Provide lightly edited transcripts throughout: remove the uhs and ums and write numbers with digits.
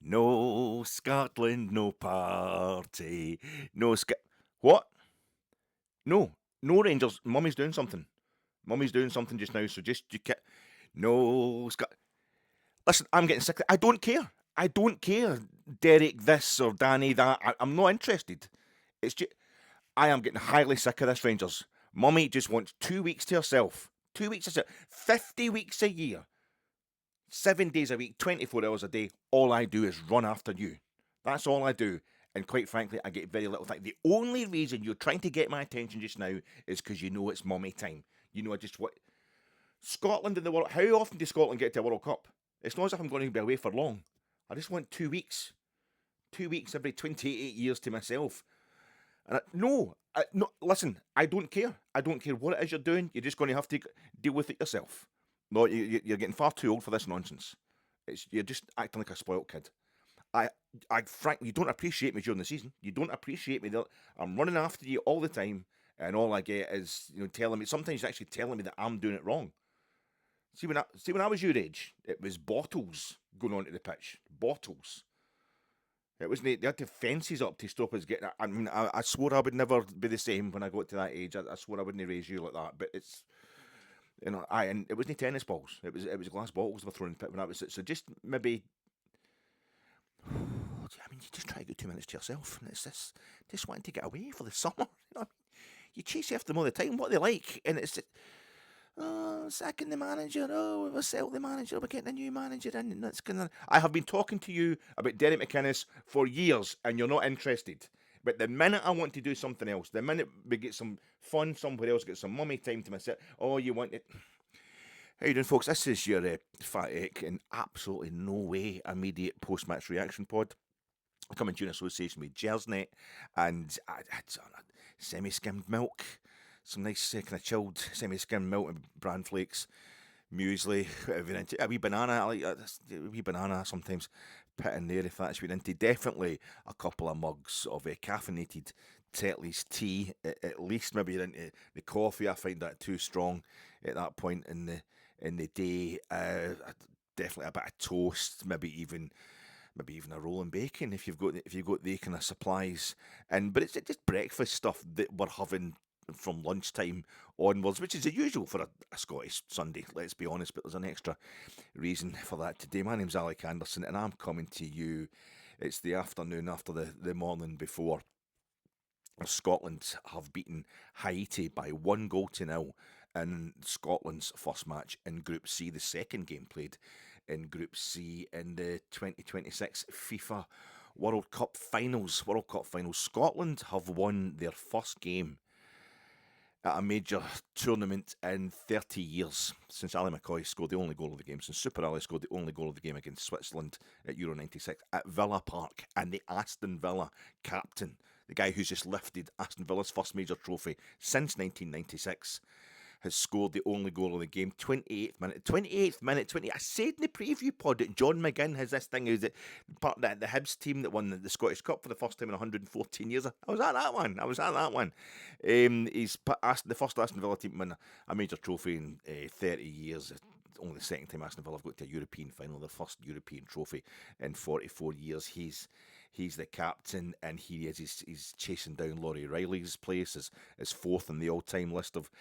No Scotland, no party. No What? No. No Rangers. Mummy's doing something. Mummy's doing something just now, so just you can't. No Scot. Listen, I'm getting sick. I don't care. I don't care, Derek this or Danny that. I'm not interested. It's just I am getting highly sick of this, Rangers. Mummy just wants 2 weeks to herself. 2 weeks to herself. 50 weeks a year. 7 days a week, 24 hours a day. All I do is run after you. That's all I do. And quite frankly, I get very little time. The only reason you're trying to get my attention just now is because you know it's mummy time. You know, I just what Scotland in the World. How often does Scotland get to a World Cup? It's not as if I'm going to be away for long. I just want 2 weeks. 2 weeks every 28 years to myself. And no, listen, I don't care. I don't care what it is you're doing. You're just going to have to deal with it yourself. No, you're getting far too old for this nonsense. You're just acting like a spoilt kid. Frankly, you don't appreciate me during the season. You don't appreciate me. I'm running after you all the time, and all I get is telling me. Sometimes you're actually telling me that I'm doing it wrong. See when I was your age, it was bottles going onto the pitch. Bottles. It wasn't. They had to fences up to stop us getting. I mean, I swore I would never be the same when I got to that age. I swore I wouldn't raise you like that. But it's and it wasn't tennis balls. It was glass bottles they were throwing in the pit when I was. So just maybe. I mean, you just try to get 2 minutes to yourself, and it's just wanting to get away for the summer. I mean, you chase after them all the time. What are they like? And it's just, sacking the manager. Oh, we'll sell the manager. We're getting a new manager in, and that's gonna. I have been talking to you about Derek McInnes for years, and you're not interested. But the minute I want to do something else, the minute we get some fun somewhere else, get some mummy time to myself. Oh, you want it. How you doing, folks? This is your Fat Egg in absolutely no way immediate post-match reaction pod. Coming to you in association with Gersnet, and I had some semi-skimmed milk, some nice kind of chilled semi-skimmed milk and bran flakes, muesli, a wee banana. I like a wee banana sometimes put in there if that's what you're into. Definitely a couple of mugs of caffeinated Tetley's tea, at least. Maybe you're into the coffee. I find that too strong at that point in the day. Definitely a bit of toast, maybe even a roll and bacon if you've got the kind of supplies. But it's just breakfast stuff that we're having from lunchtime onwards, which is the usual for a Scottish Sunday, let's be honest, but there's an extra reason for that today. My name's Alec Anderson, and I'm coming to you. It's the afternoon after the morning before. Scotland have beaten Haiti by 1-0 in Scotland's first match in Group C, the second game played in Group C in the 2026 FIFA World Cup Finals. Scotland have won their first game at a major tournament in 30 years, since Ali McCoy scored the only goal of the game, since Super Ali scored the only goal of the game against Switzerland at Euro 96 at Villa Park, and the Aston Villa captain, the guy who's just lifted Aston Villa's first major trophy since 1996, has scored the only goal of the game. 28th minute. I said in the preview pod that John McGinn has this thing, who's part of the Hibs team that won the Scottish Cup for the first time in 114 years. I was at that one. He's the first Aston Villa team to win a major trophy in 30 years. Only the second time Aston Villa have got to a European final, their first European trophy in 44 years. He's the captain, and he's chasing down Laurie Riley's place as fourth in the all-time list of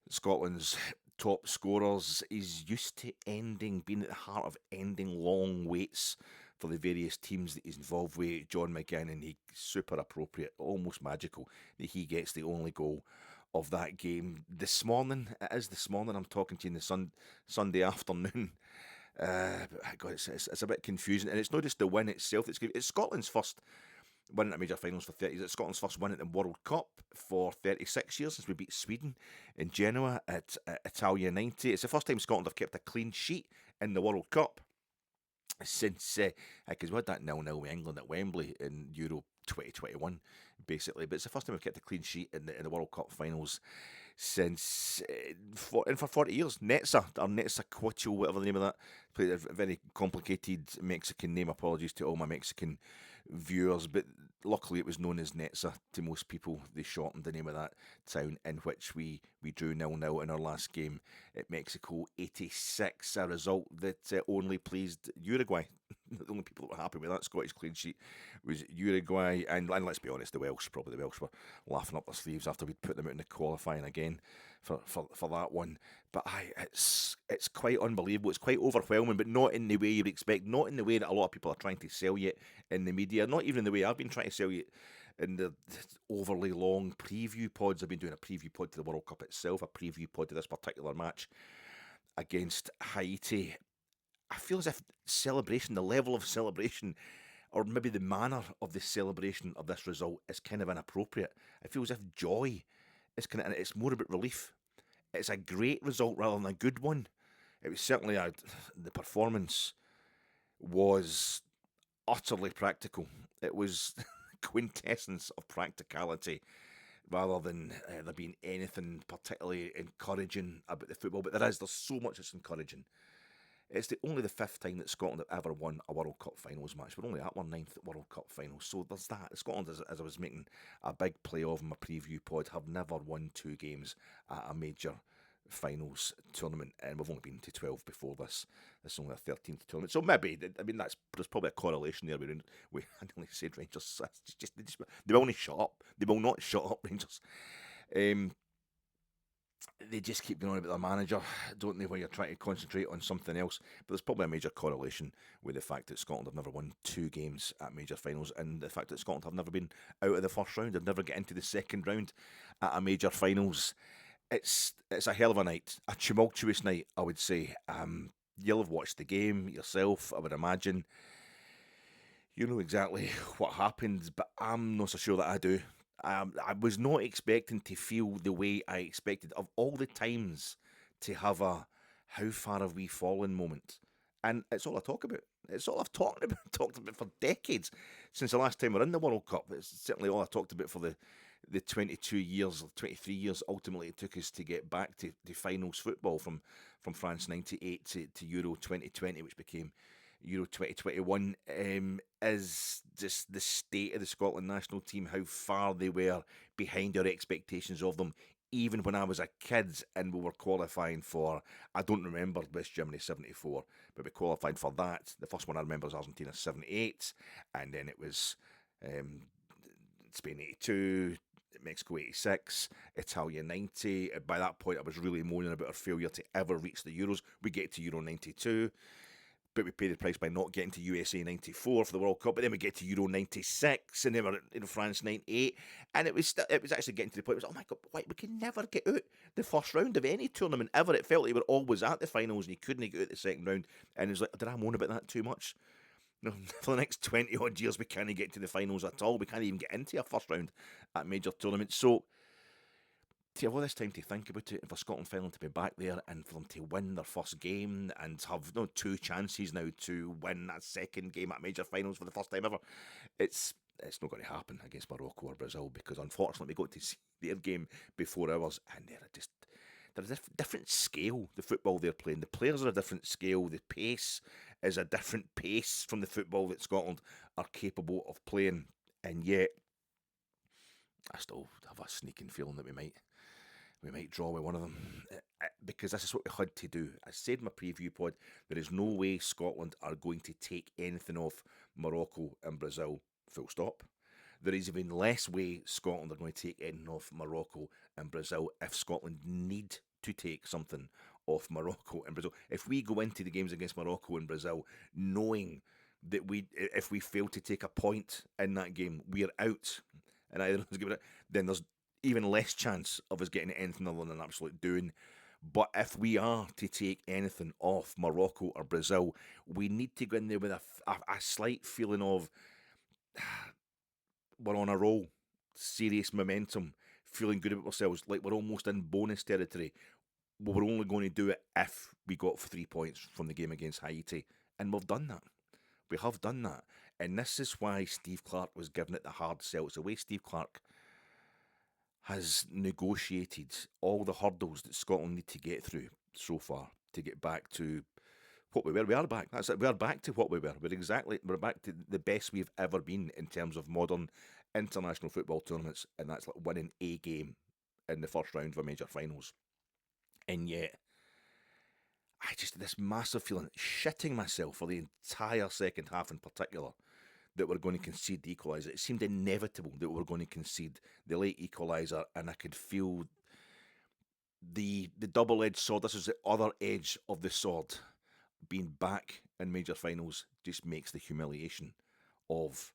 Scotland's top scorers. He's used to being at the heart of ending long waits for the various teams that he's involved with, John McGinn, and super appropriate, almost magical that he gets the only goal of that game this morning. I'm talking to you in the Sunday afternoon. God, it's a bit confusing, and it's not just the win itself. It's Scotland's first win at major finals for 30 years. It's Scotland's first win at the World Cup for 36 years since we beat Sweden in Genoa at Italia 90. It's the first time Scotland have kept a clean sheet in the World Cup since, because we had that 0-0 with England at Wembley in Euro 2021, basically. But it's the first time we've kept a clean sheet in the World Cup finals since, for 40 years. Netza Quechua, whatever the name of that, played a very complicated Mexican name. Apologies to all my Mexican viewers, but luckily it was known as Netza to most people. They shortened the name of that town, in which we drew 0-0 in our last game at Mexico 86, a result that only pleased Uruguay. The only people that were happy with that Scottish clean sheet was Uruguay, and let's be honest, the Welsh were laughing up their sleeves after we'd put them out in the qualifying again for that one. But it's quite unbelievable. It's quite overwhelming, but not in the way you'd expect, not in the way that a lot of people are trying to sell you in the media, not even in the way I've been trying to sell you in the overly long preview pods. I've been doing a preview pod to the World Cup itself, a preview pod to this particular match against Haiti. I feel as if celebration, the level of celebration, or maybe the manner of the celebration of this result is kind of inappropriate. I feel as if joy is kind of, it's more about relief. It's a great result rather than a good one. It was certainly the performance was utterly practical. It was quintessence of practicality rather than there being anything particularly encouraging about the football. But there's so much that's encouraging. It's only the fifth time that Scotland have ever won a World Cup finals match. We're only at our ninth World Cup final. So there's that. Scotland, as I was making a big play of in my preview pod, have never won 2 games at a major finals tournament, and we've only been to 12 before this. This is only our 13th tournament. So maybe, I mean, there's probably a correlation there. I nearly said Rangers. They will not shut up. They will not shut up, Rangers. They just keep going on about their manager, don't they, when you're trying to concentrate on something else. But there's probably a major correlation with the fact that Scotland have never won 2 games at major finals, and the fact that Scotland have never been out of the first round, have never get into the second round at a major finals. It's a hell of a night, a tumultuous night, I would say. You'll have watched the game yourself, I would imagine. You know exactly what happened, but I'm not so sure that I do. I was not expecting to feel the way I expected. Of all the times to have a how far have we fallen moment. And it's all I talk about. It's all I've talked about for decades, since the last time we're in the World Cup. It's certainly all I talked about for the 22 years, 23 years ultimately it took us to get back to finals football from France 98 to Euro 2020, which became Euro 2021, is just the state of the Scotland national team, how far they were behind our expectations of them, even when I was a kid and we were qualifying for, I don't remember West Germany 74, but we qualified for that. The first one I remember was Argentina 78, and then it was Spain 82, Mexico 86, Italia 90. By that point, I was really moaning about our failure to ever reach the Euros. We get to Euro 92. But we paid the price by not getting to USA 94 for the World Cup. But then we get to Euro 96, and then we're in France 98. And it was actually getting to the point where it was, oh my God, why, we can never get out the first round of any tournament ever. It felt like we were always at the finals, and you couldn't get out the second round. And it was like, did I moan about that too much? No, for the next 20 odd years, we can't get to the finals at all. We can't even get into a first round at major tournaments. So to have all this time to think about it, and for Scotland finally to be back there, and for them to win their first game and have 2 chances now to win that second game at major finals for the first time ever, it's not going to happen against Morocco or Brazil, because unfortunately we got to see their game before ours, and they're a different scale, the football they're playing. The players are a different scale. The pace is a different pace from the football that Scotland are capable of playing, and yet I still have a sneaking feeling that we might draw with one of them, because this is what we had to do. I said in my preview pod, there is no way Scotland are going to take anything off Morocco and Brazil, full stop. There is even less way Scotland are going to take anything off Morocco and Brazil if Scotland need to take something off Morocco and Brazil. If we go into the games against Morocco and Brazil knowing that if we fail to take a point in that game, we're out, and either of us give it, then there's even less chance of us getting anything other than an absolute doing. But if we are to take anything off Morocco or Brazil, we need to go in there with a slight feeling of we're on a roll, serious momentum, feeling good about ourselves, like we're almost in bonus territory. But we're only going to do it if we got 3 points from the game against Haiti. And we've done that. We have done that. And this is why Steve Clarke was giving it the hard sell. It's the way Steve Clarke has negotiated all the hurdles that Scotland need to get through so far to get back to what we were. We are back. That's it. We are back to what we were. We're back to the best we've ever been in terms of modern international football tournaments, and that's like winning a game in the first round of a major finals. And yet, I just had this massive feeling, shitting myself for the entire second half in particular, that we're going to concede the equaliser. It seemed inevitable that we were going to concede the late equaliser, and I could feel the double-edged sword. This is the other edge of the sword. Being back in major finals just makes the humiliation of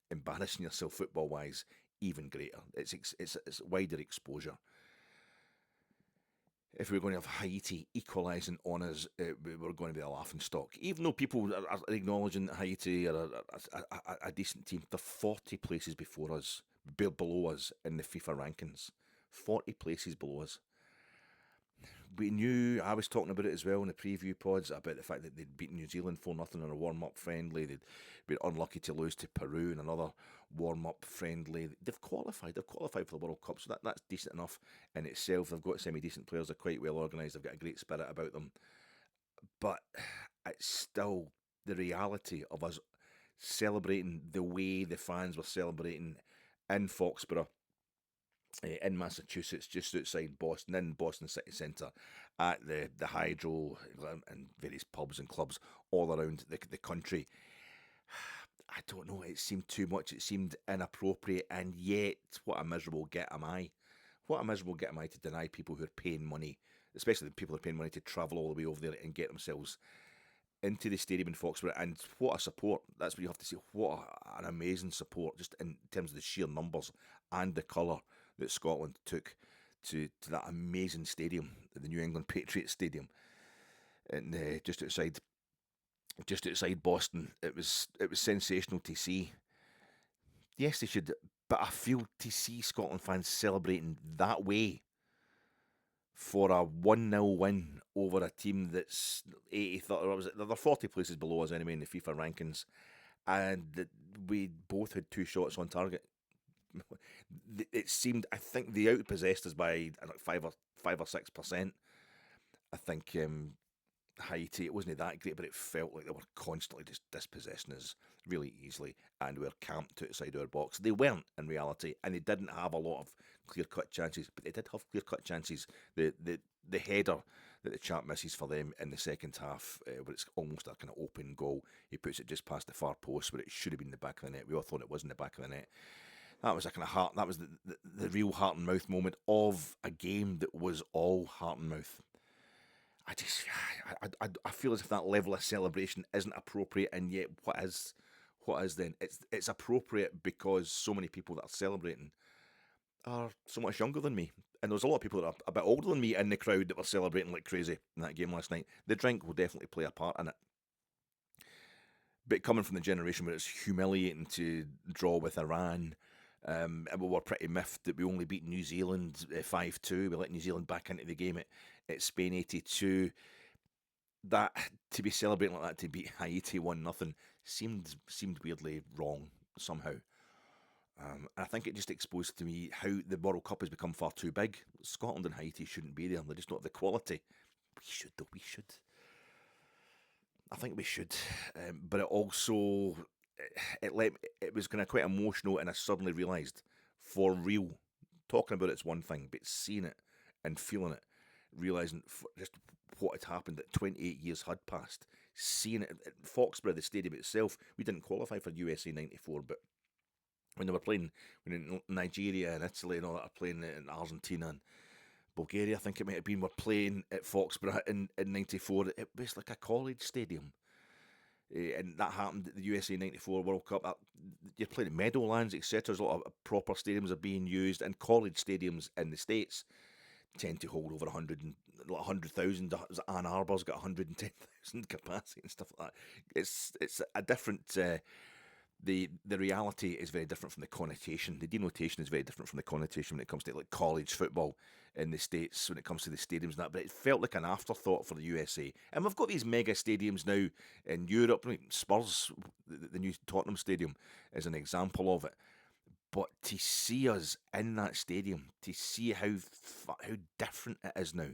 embarrassing yourself football-wise even greater. It's wider exposure. If we were going to have Haiti equalising on us, we were going to be a laughing stock. Even though people are acknowledging that Haiti are a decent team, they're 40 places below us in the FIFA rankings. 40 places below us. We knew, I was talking about it as well in the preview pods, about the fact that they'd beaten New Zealand 4-0 in a warm-up friendly. They'd been unlucky to lose to Peru in another warm-up friendly. They've qualified for the World Cup, so that's decent enough in itself. They've got semi-decent players, they're quite well organised, they've got a great spirit about them. But it's still the reality of us celebrating the way the fans were celebrating in Foxborough, in Massachusetts, just outside Boston, in Boston City Centre, at the Hydro and various pubs and clubs all around the country. I don't know, it seemed too much, it seemed inappropriate, and yet, what a miserable git am I. What a miserable git am I to deny people who are paying money, especially the people who are paying money to travel all the way over there and get themselves into the stadium in Foxborough. And what a support. That's what you have to say. What an amazing support, just in terms of the sheer numbers and the colour that Scotland took to that amazing stadium, the New England Patriots Stadium, and just outside Boston. It was sensational to see. Yes, they should, but I feel to see Scotland fans celebrating that way for a 1-0 win over a team that's 80, they're 40 places below us anyway in the FIFA rankings, and we both had 2 shots on target. It seemed, I think they outpossessed us by 5 or 6%. I think Haiti, it wasn't that great, but it felt like they were constantly just dispossessing us really easily, and we were camped outside our box. They weren't in reality, and they didn't have a lot of clear-cut chances, but they did have clear-cut chances. The header that the chap misses for them in the second half, where it's almost a kind of open goal, he puts it just past the far post, where it should have been the back of the net. We all thought it was in the back of the net. That was a kind of that was the real heart and mouth moment of a game that was all heart and mouth. I feel as if that level of celebration isn't appropriate, and yet what is then? It's appropriate because so many people that are celebrating are so much younger than me, and there was a lot of people that are a bit older than me in the crowd that were celebrating like crazy in that game last night. The drink will definitely play a part in it, but coming from the generation where it's humiliating to draw with Iran. And we were pretty miffed that we only beat New Zealand 5-2. We let New Zealand back into the game at Spain 82. That, to be celebrating like that, to beat Haiti 1-0, seemed weirdly wrong somehow. I think it just exposed to me how the World Cup has become far too big. Scotland and Haiti shouldn't be there. They just don't have the quality. We should, though. We should. I think we should. But it also... It was kind of quite emotional, and I suddenly realised, for real, talking about it's one thing, but seeing it and feeling it, realising just what had happened, that 28 years had passed, seeing it at Foxborough, the stadium itself. We didn't qualify for USA 94, but when they were playing, when Nigeria and Italy and all that are playing in Argentina and Bulgaria, I think it might have been, were playing at Foxborough in 94, it was like a college stadium. And that happened at the USA 94 World Cup. You're playing at Meadowlands, etc. There's a lot of proper stadiums are being used, and college stadiums in the States tend to hold over 100,000. Ann Arbor's got 110,000 capacity and stuff like that. It's a different... The reality is very different from the connotation. The denotation is very different from the connotation when it comes to like college football in the States, when it comes to the stadiums and that. But it felt like an afterthought for the USA. And we've got these mega stadiums now in Europe. I mean, Spurs, the new Tottenham Stadium, is an example of it. But to see us in that stadium, to see how different it is now,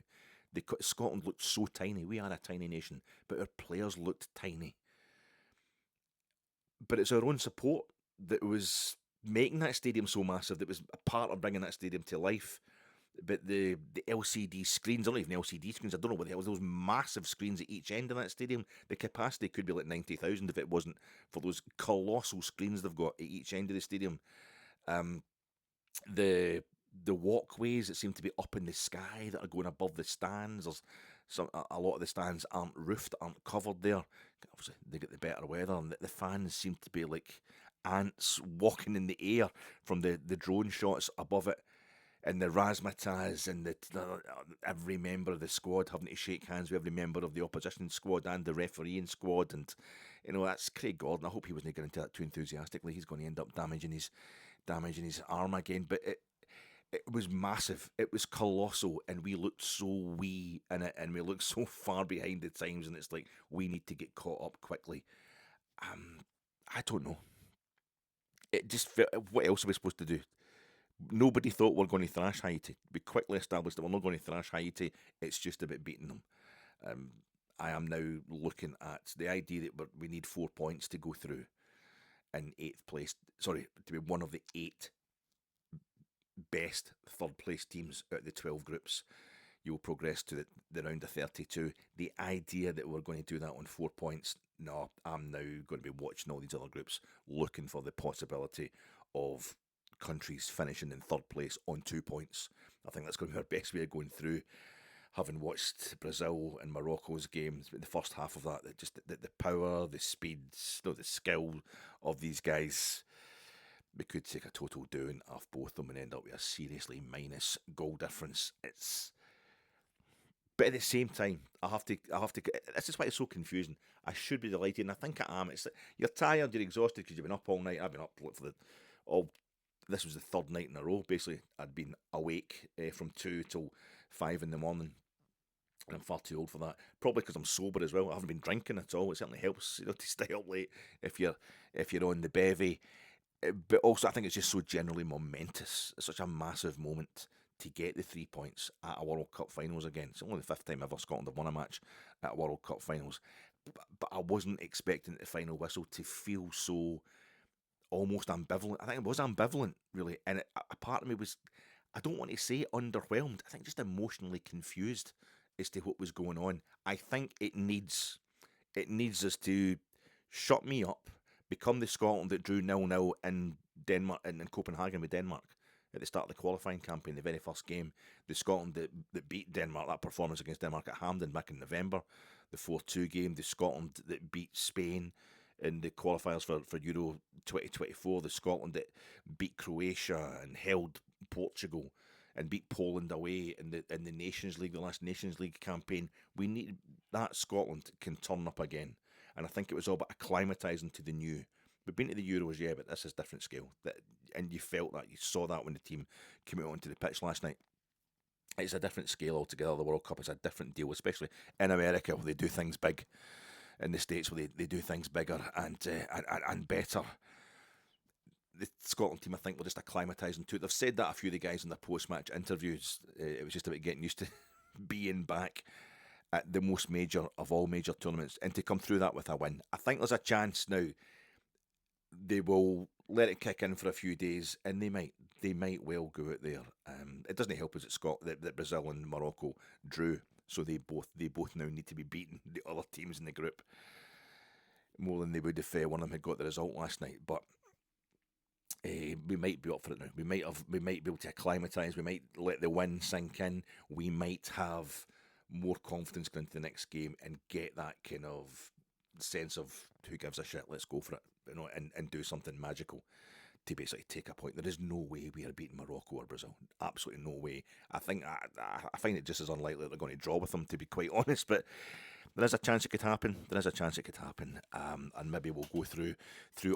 Scotland looked so tiny. We are a tiny nation, but our players looked tiny. But it's our own support that was making that stadium so massive, that was a part of bringing that stadium to life. But the LCD screens, not even LCD screens, I don't know what the hell, those massive screens at each end of that stadium, the capacity could be like 90,000 if it wasn't for those colossal screens they've got at each end of the stadium. The walkways that seem to be up in the sky that are going above the stands. There's a lot of the stands aren't roofed, aren't covered there. Obviously, they get the better weather, and the fans seem to be like ants walking in the air from the drone shots above it. And the razzmatazz and every member of the squad having to shake hands with every member of the opposition squad and the refereeing squad. And, that's Craig Gordon. I hope he wasn't getting into that too enthusiastically. He's going to end up damaging his arm again. But it was massive. It was colossal, and we looked so wee in it, and we looked so far behind the times, and it's like, we need to get caught up quickly. I don't know. It just felt, what else are we supposed to do? Nobody thought we're going to thrash Haiti. We quickly established that we're not going to thrash Haiti. It's just about beating them. I am now looking at the idea that we need 4 points to go through in 8th place. Sorry, to be one of the 8 best third place teams out of the 12 groups. You'll progress to the round of 32. The idea that we're going to do that on 4 points, no, I'm now going to be watching all these other groups, looking for the possibility of countries finishing in 3rd place on 2 points. I think that's going to be our best way of going through. Having watched Brazil and Morocco's games, the first half of that, just the power, the speed, the skill of these guys, we could take a total doing of both of them and end up with a seriously minus goal difference. But at the same time, I have to. This is why it's so confusing. I should be delighted, and I think I am. It's you're tired, you're exhausted because you've been up all night. I've been up for this was the 3rd night in a row. Basically, I'd been awake from 2 till 5 in the morning, and I'm far too old for that. Probably because I'm sober as well. I haven't been drinking at all. It certainly helps, to stay up late if you're on the bevy. But also, I think it's just so generally momentous. It's such a massive moment to get the 3 points at a World Cup finals again. It's only the 5th time ever Scotland have won a match at a World Cup finals. But I wasn't expecting the final whistle to feel so almost ambivalent. I think it was ambivalent, really. And a part of me was, I don't want to say underwhelmed, I think just emotionally confused as to what was going on. I think it needs us to shut me up, become the Scotland that drew 0-0 in Denmark and in Copenhagen with Denmark at the start of the qualifying campaign, the very first game. The Scotland that beat Denmark, that performance against Denmark at Hampden back in November, the 4-2 game. The Scotland that beat Spain in the qualifiers for Euro 2024, the Scotland that beat Croatia and held Portugal and beat Poland away in the Nations League, the last Nations League campaign. We need that Scotland can turn up again, and I think it was all about acclimatising to the new. We've been to the Euros, yeah, but this is different scale. And you felt that, you saw that when the team came out onto the pitch last night. It's a different scale altogether. The World Cup is a different deal, especially in America where they do things big. In the States where they do things bigger and better. The Scotland team, I think, were just acclimatising to it. They've said that a few of the guys in their post-match interviews. It was just about getting used to being back at the most major of all major tournaments and to come through that with a win. I think there's a chance now they will let it kick in for a few days, and they might well go out there. It doesn't help us that Brazil and Morocco drew. So they both now need to be beating the other teams in the group more than they would if one of them had got the result last night. But we might be up for it now. We might be able to acclimatise. We might let the win sink in. We might have more confidence going into the next game and get that kind of sense of who gives a shit. Let's go for it, and do something magical to basically take a point. There is no way we are beating Morocco or Brazil. Absolutely no way. I think I find it just as unlikely that they're going to draw with them, to be quite honest. But there is a chance it could happen. And maybe we'll go through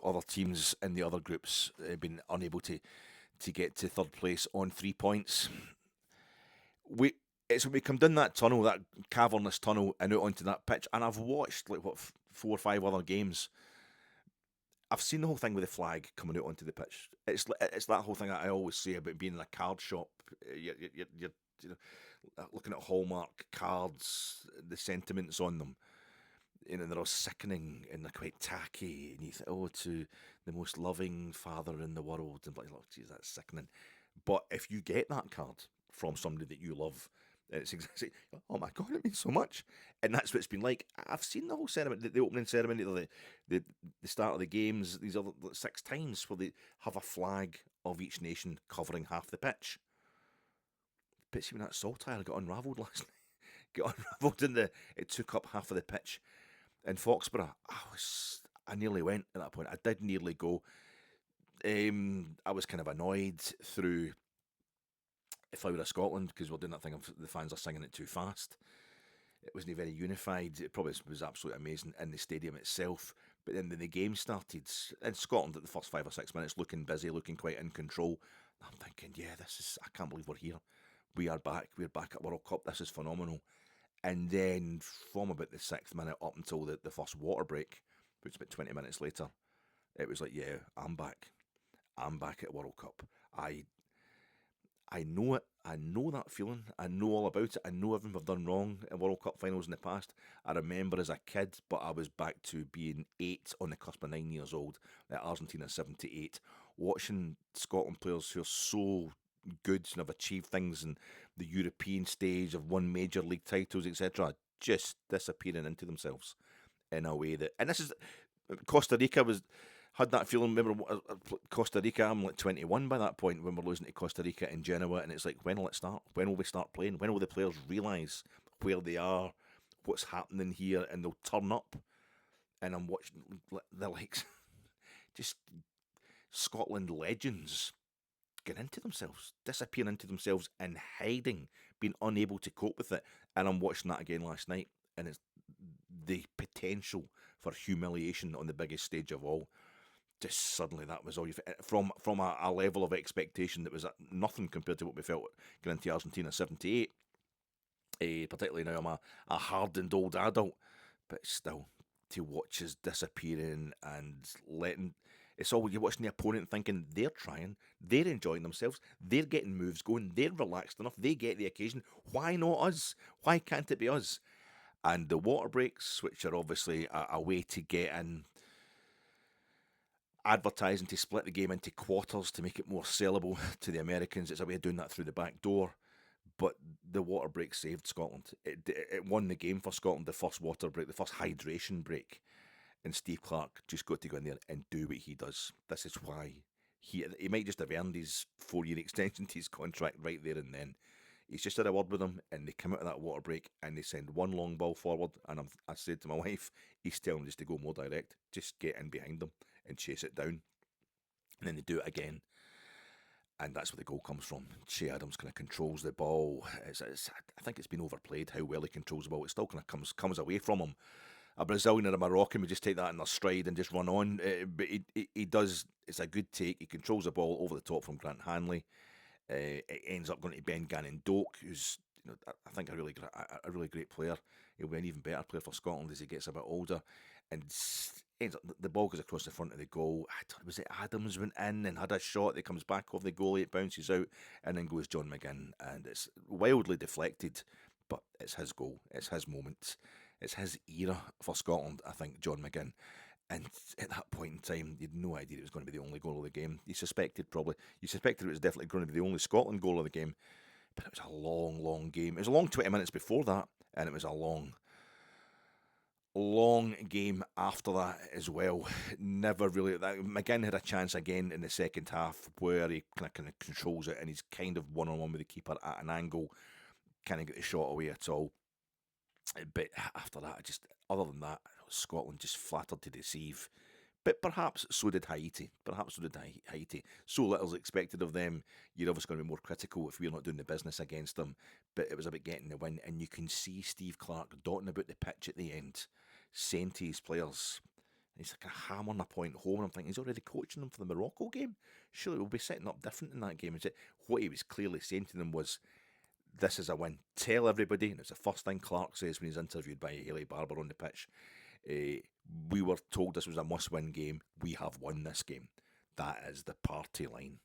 other teams in the other groups being unable to get to 3rd place on 3 points. It's when we come down that tunnel, that cavernous tunnel, and out onto that pitch. And I've watched 4 or 5 other games. I've seen the whole thing with the flag coming out onto the pitch. It's that whole thing that I always say about being in a card shop. You're looking at Hallmark cards, the sentiments on them, they're all sickening and they're quite tacky, and you think, oh, to the most loving father in the world, and like, oh, geez, that's sickening. But if you get that card from somebody that you love, it's exactly, oh my God, it means so much. And that's what it's been like. I've seen the whole ceremony, the opening ceremony, the start of the games, these other 6 times where they have a flag of each nation covering half the pitch. But see, when that saltire got unravelled last night, it took up half of the pitch. In Foxborough, I nearly went at that point. I did nearly go. I was kind of annoyed through If I Were a Scotland, because we're doing that thing of the fans are singing it too fast. It wasn't very unified. It probably was absolutely amazing in the stadium itself. But then the game started in Scotland at the first 5 or 6 minutes, looking busy, looking quite in control. I'm thinking, yeah, I can't believe we're here. We are back. We're back at World Cup. This is phenomenal. And then from about the 6th minute up until the first water break, which was about 20 minutes later, it was like, yeah, I'm back. I'm back at World Cup. I know it. I know that feeling. I know all about it. I know everything we've done wrong in World Cup finals in the past. I remember as a kid, but I was back to being 8 on the cusp of 9 years old at Argentina 78, watching Scotland players who are so good and have achieved things in the European stage, have won major league titles, etc., just disappearing into themselves in a way that, and this is Costa Rica had that feeling. Remember Costa Rica? I'm like 21 by that point when we're losing to Costa Rica in Genoa, and it's like, when will it start? When will we start playing? When will the players realise where they are, what's happening here, and they'll turn up? And I'm watching the likes, just Scotland legends get into themselves, disappearing into themselves and hiding, being unable to cope with it. And I'm watching that again last night, and it's the potential for humiliation on the biggest stage of all. Just suddenly that was all you from a level of expectation that was nothing compared to what we felt going into Argentina 78. Particularly now I'm a hardened old adult, but still to watch us disappearing and letting. It's all you're watching the opponent thinking they're trying, they're enjoying themselves, they're getting moves going, they're relaxed enough, they get the occasion. Why not us? Why can't it be us? And the water breaks, which are obviously a way to get in advertising to split the game into quarters to make it more sellable to the Americans. It's a way of doing that through the back door. But the water break saved Scotland. It won the game for Scotland, the first water break, the first hydration break. And Steve Clarke just got to go in there and do what he does. This is why he might just have earned his 4-year extension to his contract right there and then. He's just had a word with them, and they come out of that water break and they send one long ball forward. And I said to my wife, he's telling them just to go more direct, just get in behind them and chase it down. And then they do it again. And that's where the goal comes from. Che Adams kind of controls the ball. I think it's been overplayed how well he controls the ball. It still kind of comes away from him. A Brazilian or a Moroccan would just take that in their stride and just run on. But he does. It's a good take. He controls the ball over the top from Grant Hanley. It ends up going to Ben Gannon-Doak, who's I think a really great player. He'll be an even better player for Scotland as he gets a bit older. And ends up, the ball goes across the front of the goal. Was it Adams went in and had a shot that comes back off the goalie, it bounces out, and then goes John McGinn. And it's wildly deflected, but it's his goal. It's his moment. It's his era for Scotland, I think, John McGinn. And at that point in time, you had no idea it was going to be the only goal of the game. You suspected it was definitely going to be the only Scotland goal of the game. But it was a long, long game. It was a long 20 minutes before that, and it was a long game after that as well. Never really. McGinn had a chance again in the second half where he kind of controls it, and he's kind of one-on-one with the keeper at an angle. Can't get the shot away at all. But after that, other than that, Scotland just flattered to deceive. But perhaps so did Haiti. So little's expected of them. You're obviously going to be more critical if we're not doing the business against them. But it was about getting the win. And you can see Steve Clarke dotting about the pitch at the end, saying to his players, he's like a hammering a point home. And I'm thinking, he's already coaching them for the Morocco game. Surely we'll be setting up different in that game. What he was clearly saying to them was, this is a win. Tell everybody, and it's the first thing Clarke says when he's interviewed by Haley Barber on the pitch, we were told this was a must-win game. We have won this game. That is the party line.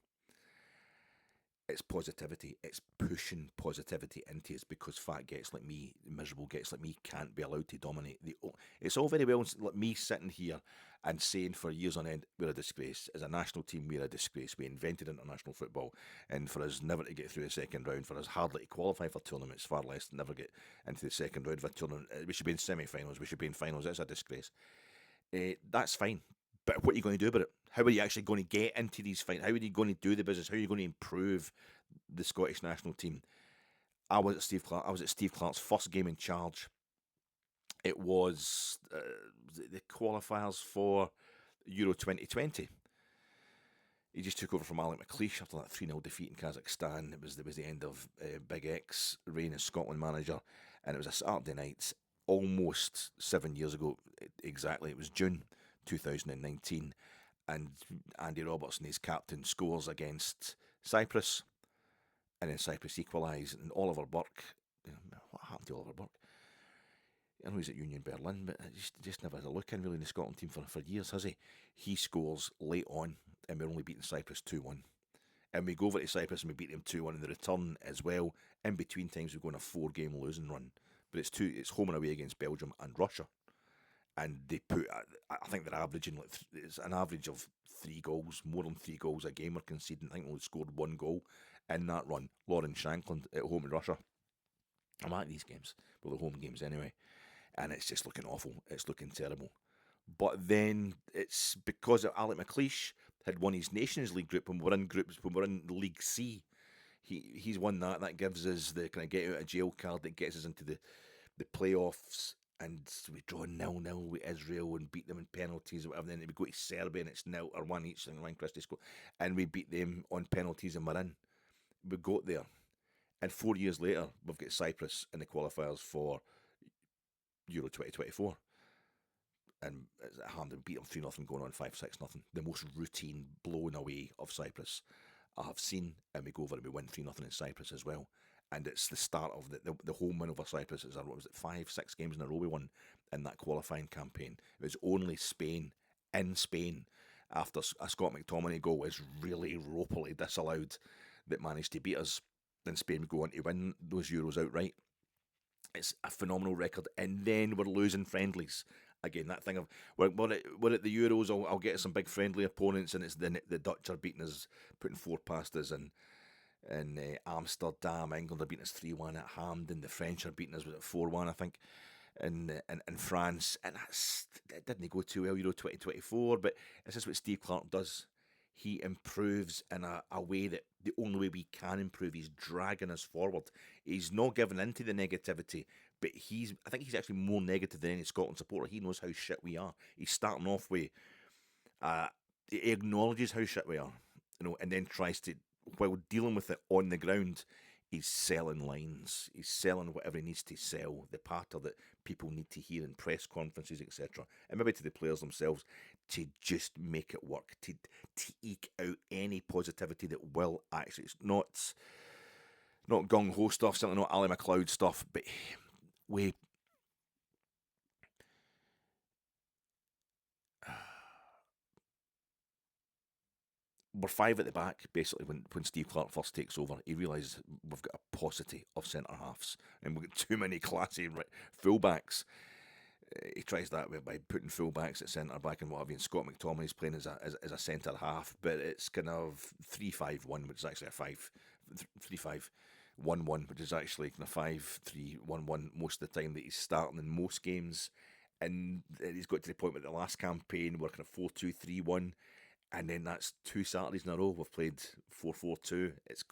It's positivity. It's pushing positivity into us because fat gets like me, miserable gets like me, can't be allowed to dominate. It's all very well like me sitting here and saying for years on end, we're a disgrace. As a national team, we're a disgrace. We invented international football, and for us never to get through the second round, for us hardly to qualify for tournaments, far less never get into the second round of a tournament. We should be in semi-finals. We should be in finals. It's a disgrace. That's fine. But what are you going to do about it? How are you actually going to get into these fights? How are you going to do the business? How are you going to improve the Scottish national team? I was at Steve Clarke's first game in charge. It was the qualifiers for Euro 2020. He just took over from Alec McLeish after that 3-0 defeat in Kazakhstan. It was the end of Big X's reign as Scotland manager, and it was a Saturday night, almost 7 years ago exactly. It was June 2019, and Andy Robertson, his captain, scores against Cyprus, and then Cyprus equalise, and Oliver Burke, what happened to Oliver Burke? I know he's at Union Berlin, but just never had a look in really in the Scotland team for years, has he? He scores late on, and we're only beating Cyprus 2-1. And we go over to Cyprus and we beat them 2-1 in the return as well. In between times we go on a 4-game losing run. But it's home and away against Belgium and Russia. And they put, I think they're averaging, it's an average of 3 goals, more than 3 goals a game we're conceding. I think we only scored 1 goal in that run. Lauren Shankland at home in Russia. I'm at these games, well, the home games anyway. And it's just looking awful. It's looking terrible. But then it's because Alec McLeish had won his Nations League group when we're in groups, when we're in League C. He's won that. That gives us the kind of get out of jail card that gets us into the playoffs. And we draw 0-0 with Israel and beat them in penalties or whatever. Then we go to Serbia and it's 0 or 1 each. And Ryan Christie scored. And we beat them on penalties and we're in. We got there. And 4 years later, we've got Cyprus in the qualifiers for Euro 2024. And Hampden beat them 3-0 going on 5-6-0. The most routine blowing away of Cyprus I have seen. And we go over and we win 3-0 in Cyprus as well. And it's the start of the home win over Cyprus. What was it, 5-6 games in a row we won in that qualifying campaign. It was only Spain, in Spain, after a Scott McTominay goal is really ropily disallowed, that managed to beat us. Then Spain would go on to win those Euros outright. It's a phenomenal record. And then we're losing friendlies. Again, that thing of, we're at the Euros, I'll get some big friendly opponents, and it's the Dutch are beating us, putting 4 past us, and in Amsterdam, England are beating us 3-1 at Hampden. The French are beating us with 4-1, I think, in France. And it didn't go too well, Euro 2024, but this is what Steve Clarke does. He improves in a way that the only way we can improve, he's dragging us forward. He's not giving in to the negativity, but I think he's actually more negative than any Scotland supporter. He knows how shit we are. He's starting off with, he acknowledges how shit we are, and then tries to, while dealing with it on the ground, he's selling lines. He's selling whatever he needs to sell, the patter that people need to hear in press conferences, etc. And maybe to the players themselves, to just make it work, to eke out any positivity that will actually, it's not gung-ho stuff, certainly not Ali McLeod stuff, but we're 5 at the back, basically, when Steve Clarke first takes over. He realises we've got a paucity of centre-halves, and we've got too many classy full-backs. He tries that by putting full-backs at centre-back and what have you, and Scott McTominay's playing as a centre-half, but it's kind of 3-5-1, which is actually a 3-5-1-1, which is actually kind of 5-3-1-1 most of the time that he's starting in most games. And he's got to the point with the last campaign, we're kind of 4-2-3-1, and then that's 2 Saturdays in a row we've played 4-4-2. It's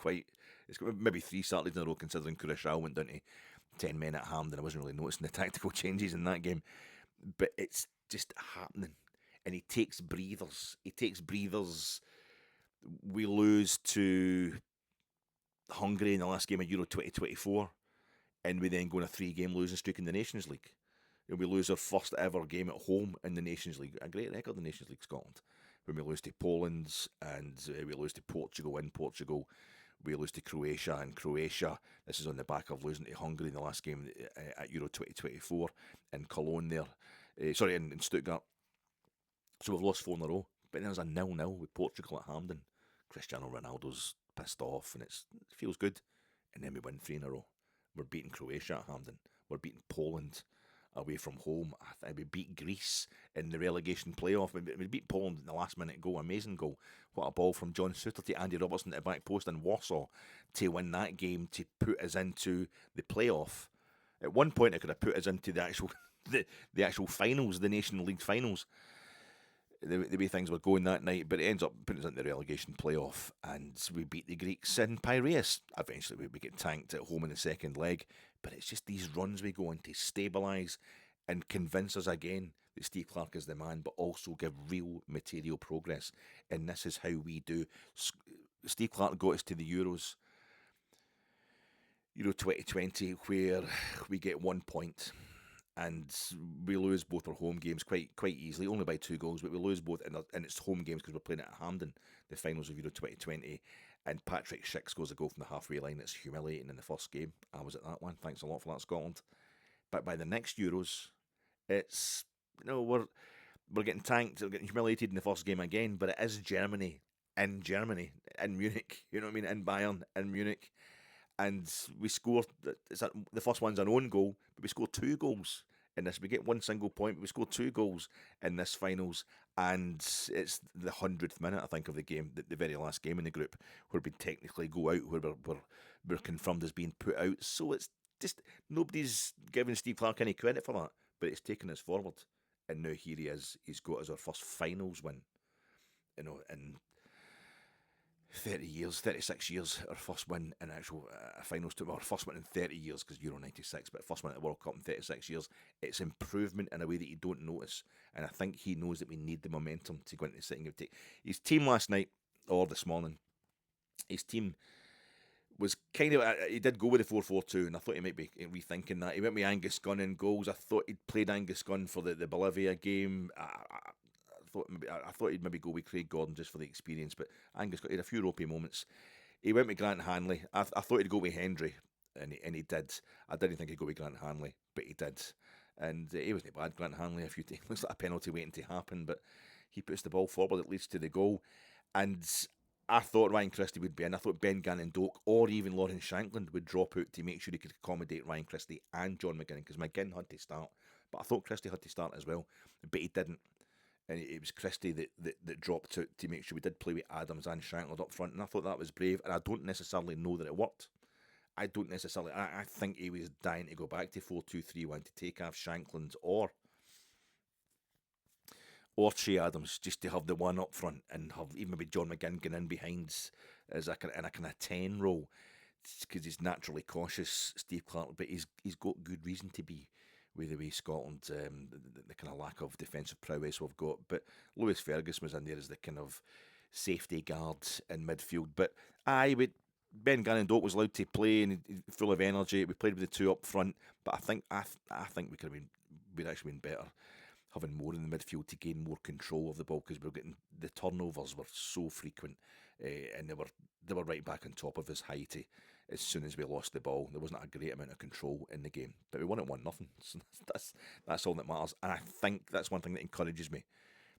maybe 3 Saturdays in a row, considering Curaçao went down to 10 men at Hampden. I wasn't really noticing the tactical changes in that game, but it's just happening. And he takes breathers. We lose to Hungary in the last game of Euro 2024, and we then go on a 3-game losing streak in the Nations League. And we lose our first ever game at home in the Nations League. A great record in the Nations League, Scotland. When we lose to Poland, and we lose to Portugal in Portugal, we lose to Croatia in Croatia. This is on the back of losing to Hungary in the last game at Euro 2024 in Cologne there. In Stuttgart. So we've lost 4 in a row. But then there's a 0-0 with Portugal at Hampden. Cristiano Ronaldo's pissed off, and it feels good. And then we win 3 in a row. We're beating Croatia at Hampden. We're beating Poland away from home. I think we beat Greece in the relegation playoff. We beat Poland in the last minute goal. Amazing goal. What a ball from John Suter to Andy Robertson at the back post in Warsaw to win that game, to put us into the playoff. At one point, it could have put us into the actual the actual finals, the National League finals. The way things were going that night, but it ends up putting us into the relegation playoff, and we beat the Greeks in Piraeus. Eventually, we get tanked at home in the second leg, but it's just these runs we go on to stabilise and convince us again that Steve Clarke is the man, but also give real material progress. And this is how we do. Steve Clarke got us to the Euros, Euro 2020, where we get 1 point. And we lose both our home games quite easily, only by 2 goals, but we lose both in its home games because we're playing it at Hampden, the finals of Euro 2020. And Patrick Schick scores a goal from the halfway line. It's humiliating in the first game. I was at that one. Thanks a lot for that, Scotland. But by the next Euros, it's, we're getting tanked, we're getting humiliated in the first game again, but it is Germany, in Munich, you know what I mean, in Bayern, in Munich. And we scored, the first one's an own goal, but we scored 2 goals in this. We get 1 single point, but we scored 2 goals in this finals. And it's the 100th minute, I think, of the game, the very last game in the group, where we technically go out, where we're confirmed as being put out. So it's just, nobody's giving Steve Clarke any credit for that, but it's taken us forward. And now here he is, he's got us our first finals win, in 30 years, 36 years, our first win in actual finals to our first win in 30 years, because Euro 96, but first win at the World Cup in 36 years. It's improvement in a way that you don't notice, and I think he knows that we need the momentum to go into the second game. His team last night, or this morning, his team was kind of, he did go with the 4-4-2, and I thought he might be rethinking that. He went with Angus Gunn in goals. I thought he'd played Angus Gunn for the Bolivia game. I thought he'd maybe go with Craig Gordon just for the experience, but Angus had a few ropey moments. He went with Grant Hanley. I thought he'd go with Hendry, and he did. I didn't think he'd go with Grant Hanley, but he did. And he wasn't bad, Grant Hanley. Looks like a penalty waiting to happen, but he puts the ball forward, it leads to the goal. And I thought Ryan Christie would be in. I thought Ben Gannon-Doak or even Lawrence Shankland would drop out to make sure he could accommodate Ryan Christie and John McGinn, because McGinn had to start, but I thought Christie had to start as well, but he didn't. And it was Christie that dropped out to make sure we did play with Adams and Shankland up front, and I thought that was brave, and I don't necessarily know that it worked. I think he was dying to go back to 4-2-3-1 to take off Shankland or Che Adams, just to have the one up front and have even maybe John McGinn going in behind as in a kind of 10 role, because he's naturally cautious, Steve Clarke, but he's got good reason to be, with the way Scotland, the kind of lack of defensive prowess we've got. But Lewis Ferguson was in there as the kind of safety guard in midfield. But Ben Gannon-Doak was allowed to play and full of energy. We played with the 2 up front, but I think we could have we'd actually been better having more in the midfield to gain more control of the ball, because we were getting, the turnovers were so frequent, and they were right back on top of us, Haiti. As soon as we lost the ball, there wasn't a great amount of control in the game, but we won it 1-0. So that's all that matters, and I think that's one thing that encourages me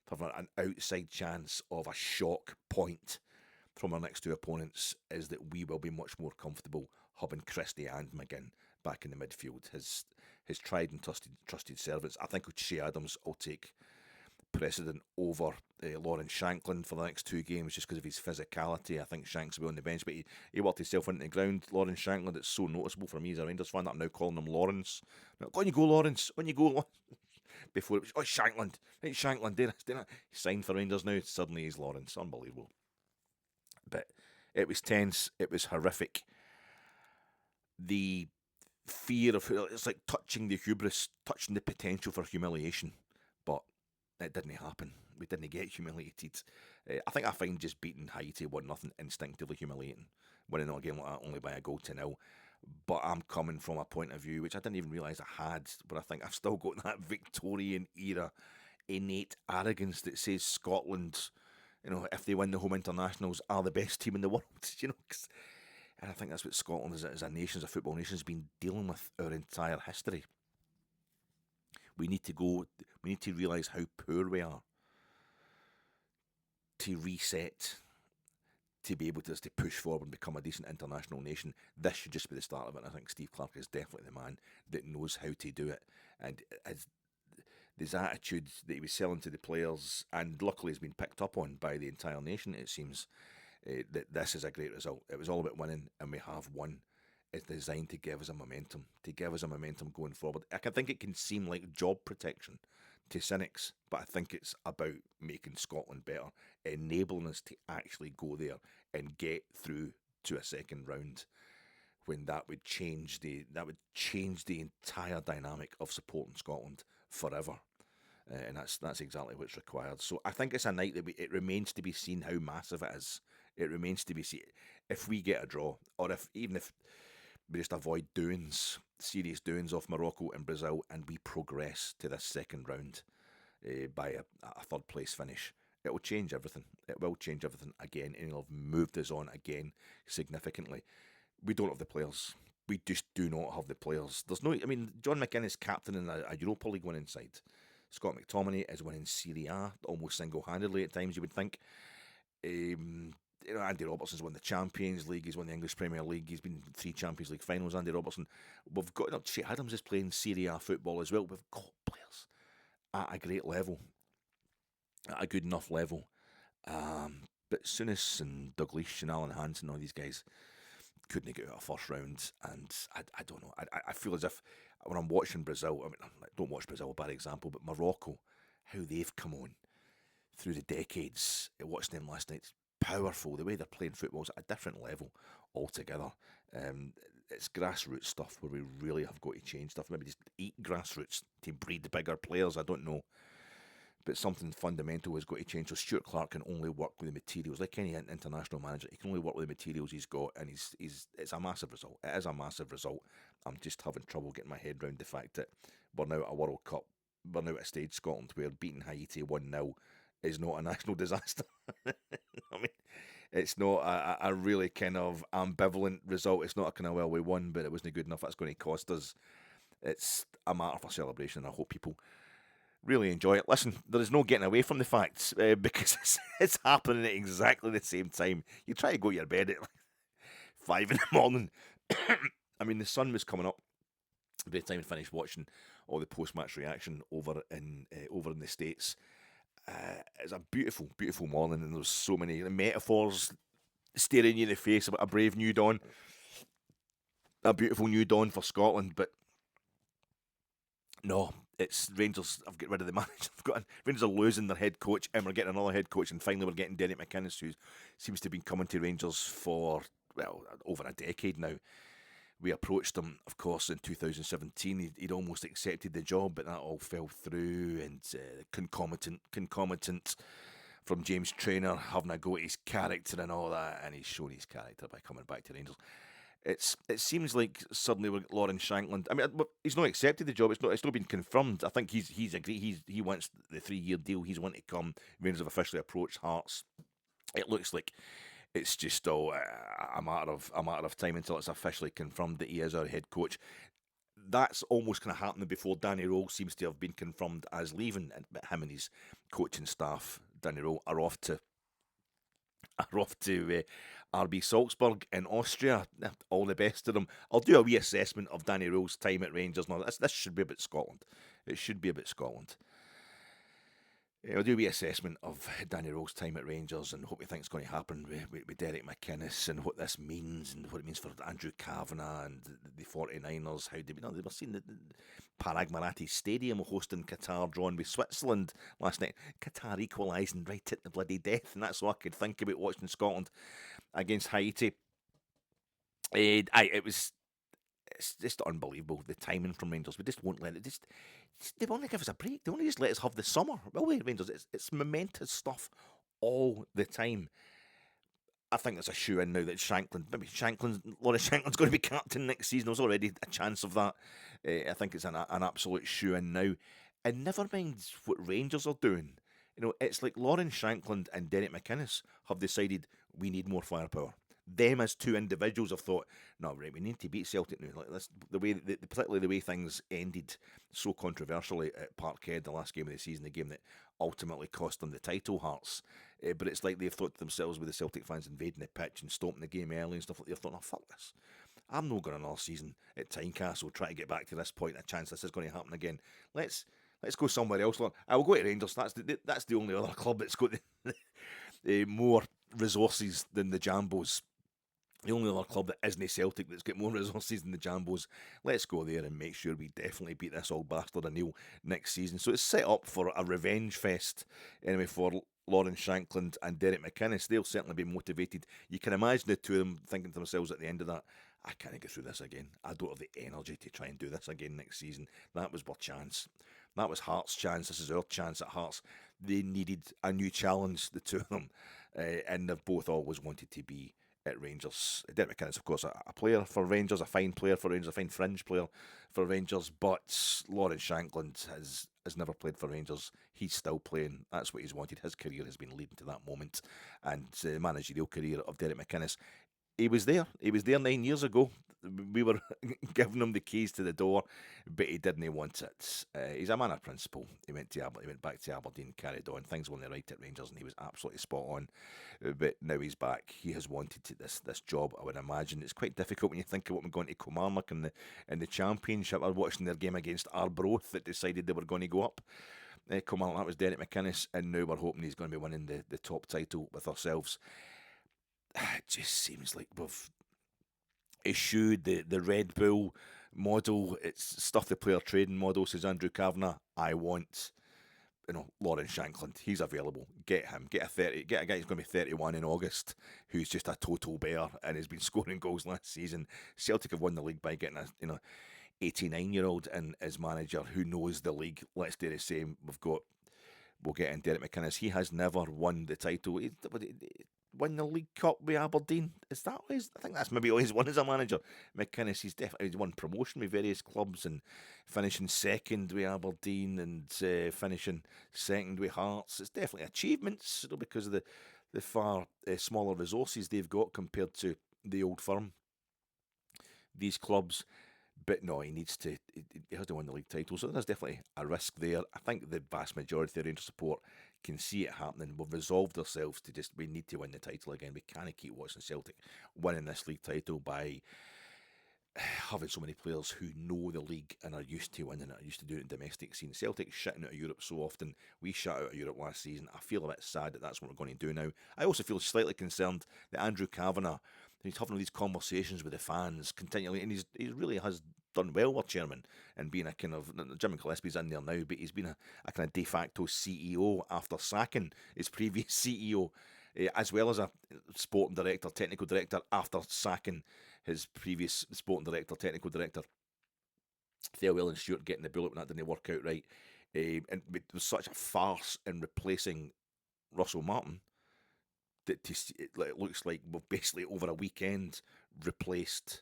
to have an outside chance of a shock point from our next 2 opponents, is that we will be much more comfortable having Christie and McGinn back in the midfield. His tried and trusted servants. I think Che Adams will take precedent over Lawrence Shankland for the next 2 games, just because of his physicality. I think Shanks will be on the bench, but he worked himself into the ground. Lawrence Shankland, it's so noticeable for me as a Rangers fan that I'm now calling him Lawrence. Now, on you go, Lawrence. On you go. Before it was, Shankland. Right, Shankland, did he signed for Rangers now? Suddenly he's Lawrence. Unbelievable. But it was tense. It was horrific. The fear of, it's like touching the hubris, touching the potential for humiliation, but it didn't happen. We didn't get humiliated. I find just beating Haiti 1-0 instinctively humiliating. Winning a game like that only by a goal to 0. But I'm coming from a point of view which I didn't even realise I had, but I think I've still got that Victorian era innate arrogance that says Scotland, if they win the home internationals, are the best team in the world. And I think that's what Scotland as a nation, as a football nation, has been dealing with our entire history. We need to realise how poor we are, to reset, to be able to push forward and become a decent international nation. This should just be the start of it. And I think Steve Clarke is definitely the man that knows how to do it. And his attitude that he was selling to the players, and luckily has been picked up on by the entire nation, it seems, that this is a great result. It was all about winning, and we have won. It's designed to give us a momentum, going forward. I can think it can seem like job protection to cynics, but I think it's about making Scotland better, enabling us to actually go there and get through to a second round, when that would change the entire dynamic of supporting Scotland forever. And that's exactly what's required. So I think it's a night that it remains to be seen how massive it is. It remains to be seen if we get a draw, or even if we just avoid serious doings off Morocco and Brazil, and we progress to this second round by a third place finish. It will change everything. It will change everything again, and it'll have moved us on again significantly. We don't have the players. We just do not have the players. John McInnes captaining a Europa League winning side. Scott McTominay is winning Serie A almost single-handedly at times, you would think. Andy Robertson's won the Champions League. He's won the English Premier League. He's been in 3 Champions League finals, Andy Robertson. We've got Che Adams is playing Serie A football as well. We've got players at a great level, at a good enough level. But Souness and Dalglish and Alan Hansen, all these guys couldn't get out a first round, and I don't know. I feel as if when I'm watching Brazil, I don't watch Brazil, a bad example, but Morocco, how they've come on through the decades. Watching them last night, it's powerful. The way they're playing football is at a different level altogether. It's grassroots stuff where we really have got to change stuff. Maybe just eat grassroots to breed bigger players. I don't know. But something fundamental has got to change. So Stuart Clarke can only work with the materials, like any international manager. He can only work with the materials he's got, and it's a massive result. It is a massive result. I'm just having trouble getting my head around the fact that we're now at a World Cup. We're now at a stage, Scotland, where beating Haiti 1-0 is not a national disaster. It's not a really kind of ambivalent result. It's not a kind of, well, we won, but it wasn't good enough. That's going to cost us. It's a matter for celebration. I hope people really enjoy it. Listen, there is no getting away from the facts because it's happening at exactly the same time. You try to go to your bed at 5 in the morning. The sun was coming up by the time I finished watching all the post-match reaction over in the States. It's a beautiful, beautiful morning, and there's so many metaphors staring you in the face about a brave new dawn, a beautiful new dawn for Scotland. But no, it's Rangers. I've got rid of the manager. Rangers are losing their head coach, and we're getting another head coach, and finally we're getting Derek McInnes, who seems to have been coming to Rangers for over a decade now. We approached him, of course, in 2017. He'd almost accepted the job, but that all fell through, and concomitant from James Traynor having a go at his character and all that, and he's shown his character by coming back to Rangers. It seems like suddenly we're Lawrence Shankland. He's not accepted the job. It's not been confirmed. I think he's agreed. He wants the 3-year deal. He's wanting to come. Rangers have officially approached Hearts. It looks like it's just all a matter of time until it's officially confirmed that he is our head coach. That's almost kind of happening before Danny Röhl seems to have been confirmed as leaving. But him and his coaching staff, Danny Röhl, are off to RB Salzburg in Austria. All the best to them. I'll do a wee assessment of Danny Röhl's time at Rangers. Now, this should be about Scotland. It should be about Scotland. I'll do a wee assessment of Danny Röhl's time at Rangers and what we think is going to happen with Derek McInnes, and what this means, and what it means for Andrew Kavanagh and the 49ers. How they were seeing the Parag Marathi Stadium hosting Qatar drawn with Switzerland last night. Qatar equalising right at the bloody death, and that's all I could think about watching Scotland against Haiti. It's just unbelievable, the timing from Rangers. We just won't let it. They won't give us a break. They won't just let us have the summer. Will we, Rangers? It's momentous stuff all the time. I think it's a shoe-in now that Lawrence Shankland's going to be captain next season. There's already a chance of that. I think it's an absolute shoe-in now. And never mind what Rangers are doing. It's like Lawrence Shankland and Derek McInnes have decided we need more firepower. Them as two individuals have thought, no, right, we need to beat Celtic now. Like this, particularly the way things ended so controversially at Parkhead, the last game of the season, the game that ultimately cost them the title. Hearts But it's like they've thought to themselves with the Celtic fans invading the pitch and stopping the game early and stuff like that. They've thought, oh, fuck this. I'm not going another season at Tynecastle trying to get back to this point, a chance this is going to happen again. Let's go somewhere else. I will go to Rangers. That's the only other club that's got more resources than the Jambos. The only other club that isn't Celtic that's got more resources than the Jambos. Let's go there and make sure we definitely beat this old bastard a nil next season. So it's set up for a revenge fest anyway for Lawrence Shankland and Derek McInnes. They'll certainly be motivated. You can imagine the two of them thinking to themselves at the end of that, I can't get through this again. I don't have the energy to try and do this again next season. That was our chance. That was Hearts' chance. This is our chance at Hearts. They needed a new challenge, the two of them, and they've both always wanted to be at Rangers. Derek McInnes, of course, a player for Rangers, a fine player for Rangers, a fine fringe player for Rangers, but Lawrence Shankland has never played for Rangers. He's still playing. That's what he's wanted. His career has been leading to that moment, and the managerial career of Derek McInnes. He was there. He was there 9 years ago. We were giving him the keys to the door, but he didn't want it. He's a man of principle. He went back to Aberdeen, carried on. Things weren't right at Rangers, and he was absolutely spot on. But now he's back. He has wanted this job. I would imagine it's quite difficult when you think of what we're going to Kilmarnock in the Championship. I was watching their game against Arbroath that decided they were going to go up. Kilmarnock, that was Derek McInnes, and now we're hoping he's going to be winning the top title with ourselves. It just seems like we've eschewed the Red Bull model. It's stuff the player trading model, says Andrew Kavanagh. I want, Lawrence Shankland. He's available. Get him. Get a guy who's going to be 31 in August, who's just a total bear and has been scoring goals last season. Celtic have won the league by getting a 89-year-old in as manager who knows the league. Let's do the same. We'll get in Derek McInnes. He has never won the title. He won the League Cup with Aberdeen. Is that always? I think that's maybe all he's won as a manager. McInnes, he's won promotion with various clubs and finishing second with Aberdeen and finishing second with Hearts. It's definitely achievements, because of the far smaller resources they've got compared to the old firm. These clubs. But no, he has to win the league title. So there's definitely a risk there. I think the vast majority of Rangers support can see it happening. We've resolved ourselves to we need to win the title again. We can't keep watching Celtic winning this league title by having so many players who know the league and are used to winning it, are used to doing it in domestic scene. Celtic shitting out of Europe so often. We shut out of Europe last season. I feel a bit sad that that's what we're going to do now. I also feel slightly concerned that Andrew Kavanagh, he's having these conversations with the fans continually, and he really has done well with chairman and being a kind of, Jim Gillespie's in there now, but he's been a kind of de facto CEO after sacking his previous CEO, as well as a sporting director, technical director after sacking his previous sporting director, technical director. Thelwell and Stewart getting the bullet when that didn't work out right. And it was such a farce in replacing Russell Martin that it looks like we've basically over a weekend replaced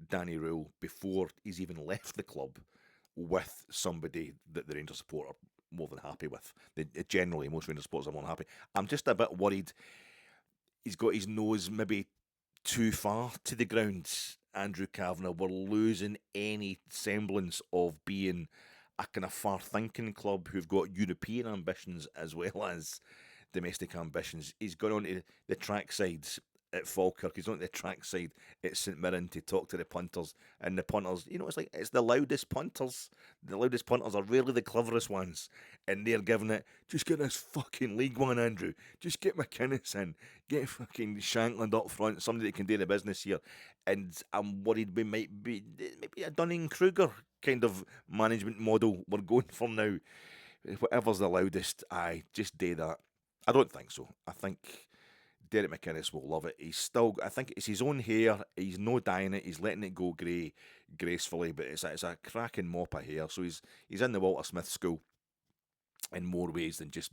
Danny Röhl before he's even left the club with somebody that the Rangers support are more than happy with. Generally, most Rangers supporters are more than happy. I'm just a bit worried he's got his nose maybe too far to the ground. Andrew Kavanagh, we're losing any semblance of being a kind of far-thinking club who've got European ambitions as well as domestic ambitions. He's gone on to the trackside at Falkirk. He's on the trackside at St Mirren to talk to the punters, and the punters, it's the loudest punters. The loudest punters are really the cleverest ones, and they're giving it, just get this fucking League One, Andrew. Just get McInnes in. Get fucking Shankland up front, somebody that can do the business here. And I'm worried we might be maybe a Dunning-Kruger kind of management model we're going for now. Whatever's the loudest, just do that. I don't think so. I think Derek McInnes will love it. I think it's his own hair. He's no dyeing it. He's letting it go grey gracefully, but it's a cracking mop of hair. So he's in the Walter Smith school in more ways than just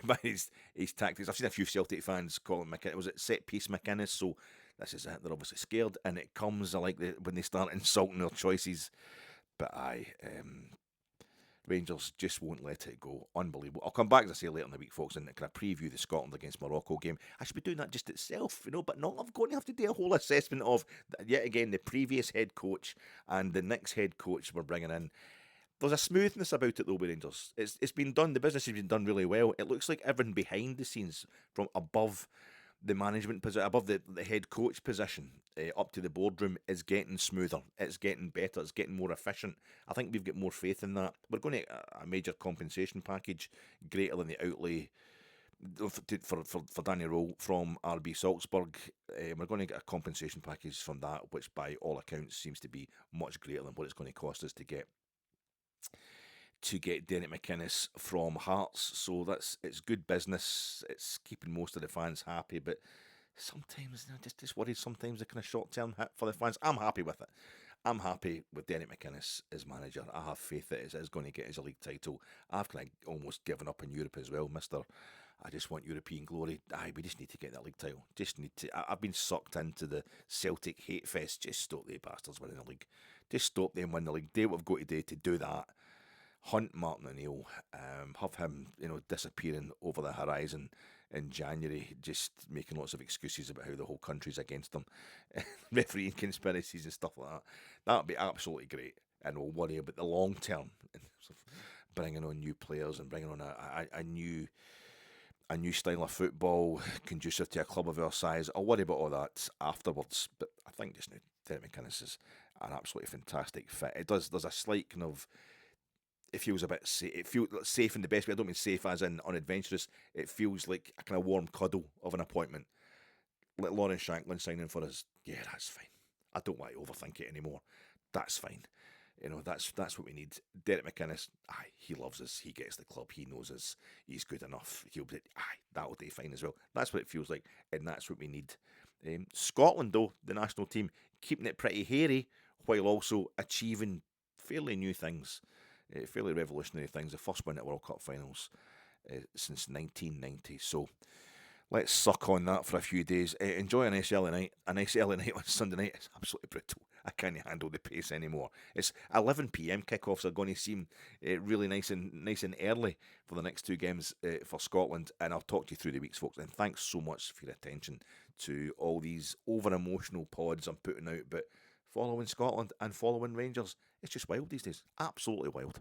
by his tactics. I've seen a few Celtic fans call him McInnes. Was it set piece McInnes? So this is it. They're obviously scared, and it comes when they start insulting their choices. But Rangers just won't let it go. Unbelievable. I'll come back, as I say, later in the week, folks, and kind of preview the Scotland against Morocco game. I should be doing that just itself, but not. I'm going to have to do a whole assessment of, yet again, the previous head coach and the next head coach we're bringing in. There's a smoothness about it though with Rangers. It's been done. The business has been done really well. It looks like everything behind the scenes, from above the management position, above the head coach position, up to the boardroom, is getting smoother. It's getting better. It's getting more efficient. I think we've got more faith in that. We're going to get a major compensation package greater than the outlay for Danny Röhl from RB Salzburg. We're going to get a compensation package from that, which by all accounts seems to be much greater than what it's going to cost us to get Derek McInnes from Hearts. So it's good business. It's keeping most of the fans happy, but sometimes just worried. Sometimes the kind of short term hit for the fans. I'm happy with it. I'm happy with Derek McInnes as manager. I have faith that it's going to get us a league title. I've kind of almost given up on Europe as well, Mister. I just want European glory. Aye, we just need to get that league title. Just need to. I've been sucked into the Celtic hate fest. Just stop the bastards winning the league. Just stop them winning the league. Do what we've got to do that. Hunt Martin O'Neill, have him, disappearing over the horizon in January, just making lots of excuses about how the whole country's against him, refereeing conspiracies and stuff like that. That'd be absolutely great, and we'll worry about the long term, bringing on new players and bringing on a new style of football conducive to a club of our size. I'll worry about all that afterwards, but I think just now Derek McInnes is an absolutely fantastic fit. There's a slight kind of, it feels a bit safe. It feels safe in the best way. I don't mean safe as in unadventurous. It feels like a kind of warm cuddle of an appointment. Like Lawrence Shanklin signing for us. Yeah, that's fine. I don't want to overthink it anymore. That's fine. That's what we need. Derek McInnes, he loves us. He gets the club. He knows us. He's good enough. He'll be, that'll do fine as well. That's what it feels like, and that's what we need. Scotland, though, the national team, keeping it pretty hairy while also achieving fairly new things. Fairly revolutionary things. The first win at World Cup finals since 1990. So let's suck on that for a few days. Enjoy a nice early night. A nice early night on Sunday night. It's absolutely brutal. I can't handle the pace anymore. It's 11 p.m. kickoffs are going to seem really nice and early for the next two games for Scotland. And I'll talk to you through the weeks, folks. And thanks so much for your attention to all these over emotional pods I'm putting out. But following Scotland and following Rangers, it's just wild these days. Absolutely wild.